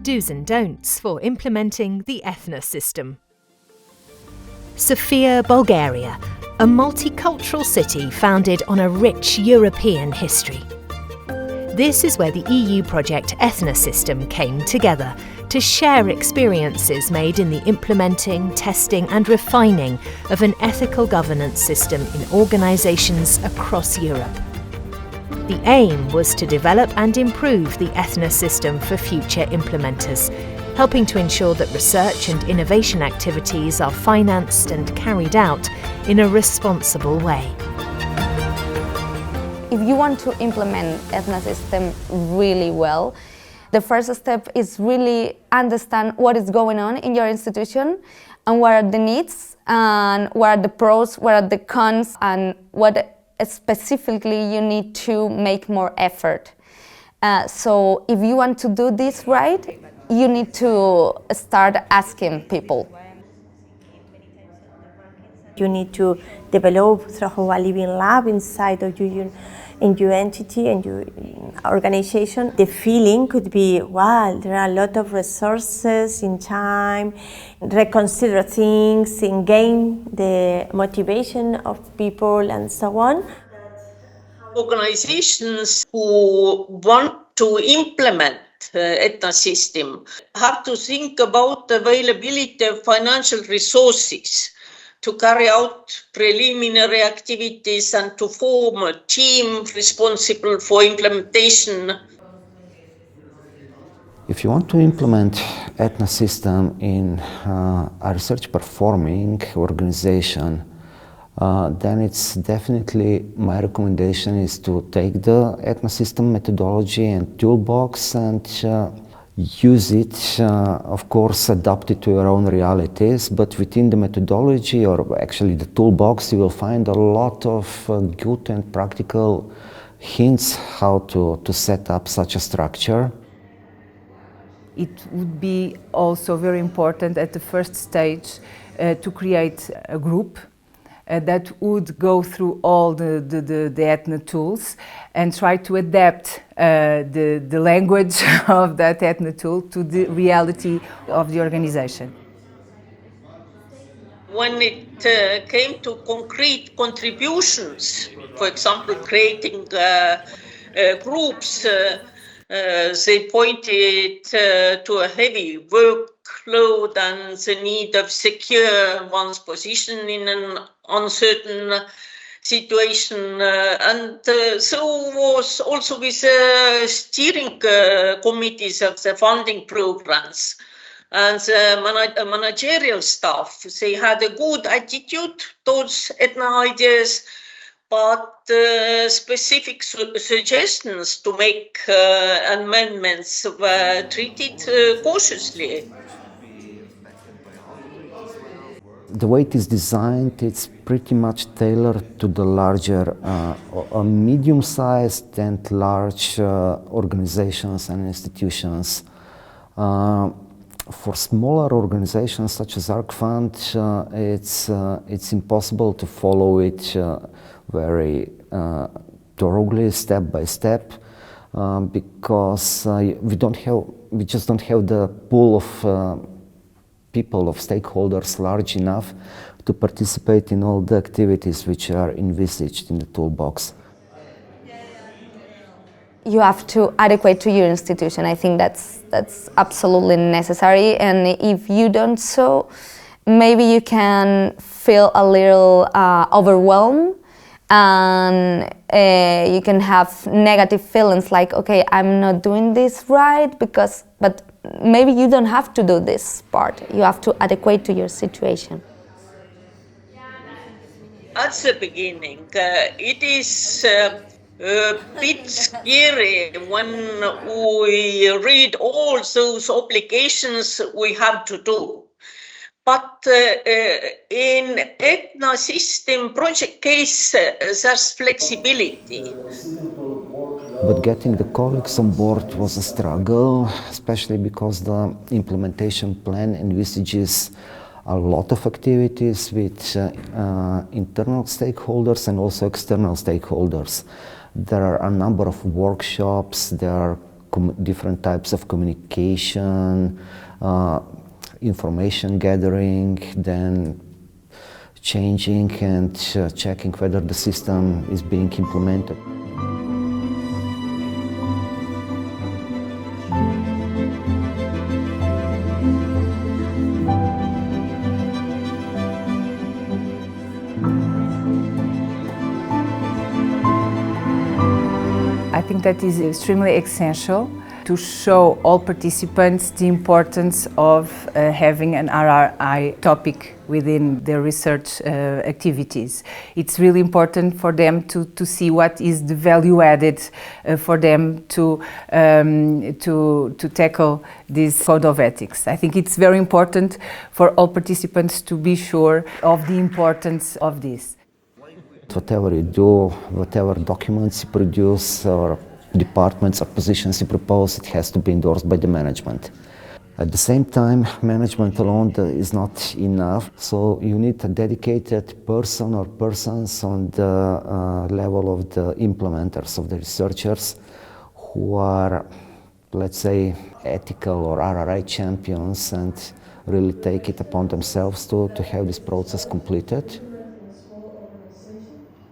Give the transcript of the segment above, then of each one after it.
do's and don'ts for implementing the ETHNA system. Sofia, Bulgaria, a multicultural city founded on a rich European history. This is where the EU project ETHNA System came together to share experiences made in the implementing, testing and refining of an ethical governance system in organisations across Europe. The aim was to develop and improve the ETHNA system for future implementers, helping to ensure that research and innovation activities are financed and carried out in a responsible way. If you want to implement ETHNA system really well, the first step is really understand what is going on in your institution and what are the needs and what are the pros, what are the cons, and what specifically you need to make more effort. So if you want to do this right, you need to start asking people. You need to develop through a living lab inside of your entity and your organization. The feeling could be, wow, there are a lot of resources in time, reconsider things and gain the motivation of people and so on. Organizations who want to implement ETHNA system have to think about the availability of financial resources to carry out preliminary activities and to form a team responsible for implementation. If you want to implement ETHNA system in a research performing organization, then it's definitely, my recommendation is to take the ETHNA system methodology and toolbox and use it, of course, adapt it to your own realities, but within the methodology or actually the toolbox, you will find a lot of good and practical hints how to set up such a structure. It would be also very important at the first stage to create a group that would go through all the ETHNA tools and try to adapt the language of that ETHNA tool to the reality of the organization. When it came to concrete contributions, for example, creating groups, they pointed to a heavy workload and the need of secure one's position in an uncertain situation. And so was also with steering committees of the funding programs and the managerial staff. They had a good attitude towards ETHNA ideas, but specific suggestions to make amendments were treated cautiously. The way it is designed, it's pretty much tailored to the larger, medium-sized and large organizations and institutions. For smaller organizations such as ARC Fund, it's impossible to follow it very thoroughly, step by step, because we just don't have the pool of people, of stakeholders large enough to participate in all the activities which are envisaged in the toolbox. You have to adequate to your institution. I think that's absolutely necessary, and if you don't so, maybe you can feel a little overwhelmed, and you can have negative feelings like, okay, I'm not doing this right, but maybe you don't have to do this part. You have to adequate to your situation. At the beginning, it is a bit scary when we read all those obligations we have to do. But in ETHNA system project case, there's flexibility. But getting the colleagues on board was a struggle, especially because the implementation plan envisages a lot of activities with internal stakeholders and also external stakeholders. There are a number of workshops, there are different types of communication, information gathering, then changing and checking whether the system is being implemented. I think that is extremely essential to show all participants the importance of having an RRI topic within their research activities. It's really important for them to see what is the value added for them to tackle this code of ethics. I think it's very important for all participants to be sure of the importance of this. Whatever you do, whatever documents you produce or departments or positions you propose, it has to be endorsed by the management. At the same time, management alone is not enough, so you need a dedicated person or persons on the level of the implementers, of the researchers, who are, let's say, ethical or RRI champions and really take it upon themselves to have this process completed.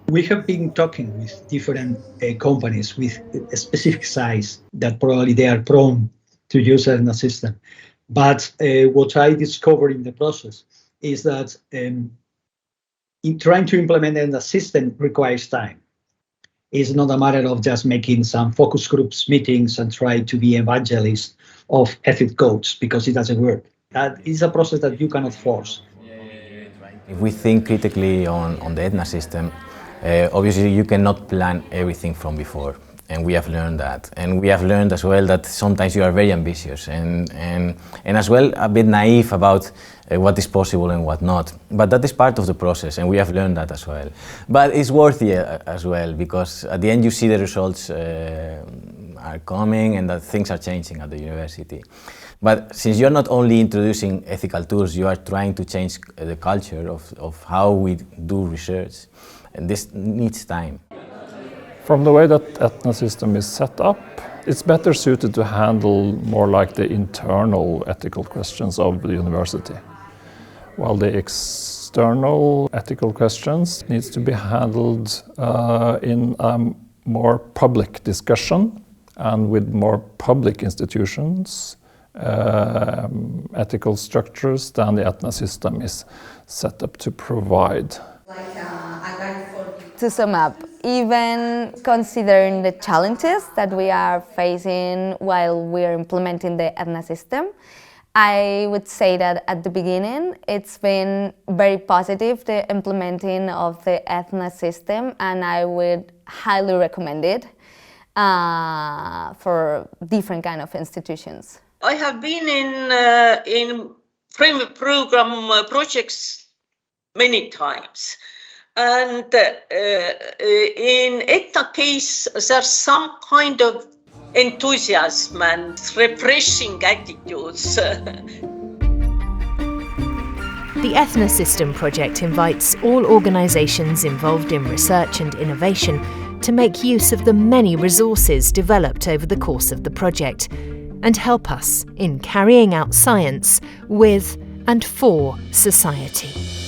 We have been talking with different companies with a specific size that probably they are prone to use ETHNA system. But what I discovered in the process is that in trying to implement ETHNA system requires time. It's not a matter of just making some focus groups meetings and try to be evangelist of ethics codes, because it doesn't work. That is a process that you cannot force. If we think critically on the ETHNA system, obviously you cannot plan everything from before, and we have learned that. And we have learned as well that sometimes you are very ambitious and as well a bit naive about what is possible and what not. But that is part of the process, and we have learned that as well. But it's worthy as well, because at the end you see the results are coming and that things are changing at the university. But since you're not only introducing ethical tools, you are trying to change the culture of how we do research. And this needs time. From the way that ETHNA system is set up, it's better suited to handle more like the internal ethical questions of the university, while the external ethical questions needs to be handled in a more public discussion and with more public institutions, ethical structures than the ETHNA system is set up to provide. To sum up, even considering the challenges that we are facing while we are implementing the ETHNA system, I would say that at the beginning it's been very positive, the implementing of the ETHNA system, and I would highly recommend it for different kind of institutions. I have been in framework program projects many times. And in ETHNA case, there's some kind of enthusiasm and refreshing attitudes. The ETHNA System project invites all organisations involved in research and innovation to make use of the many resources developed over the course of the project and help us in carrying out science with and for society.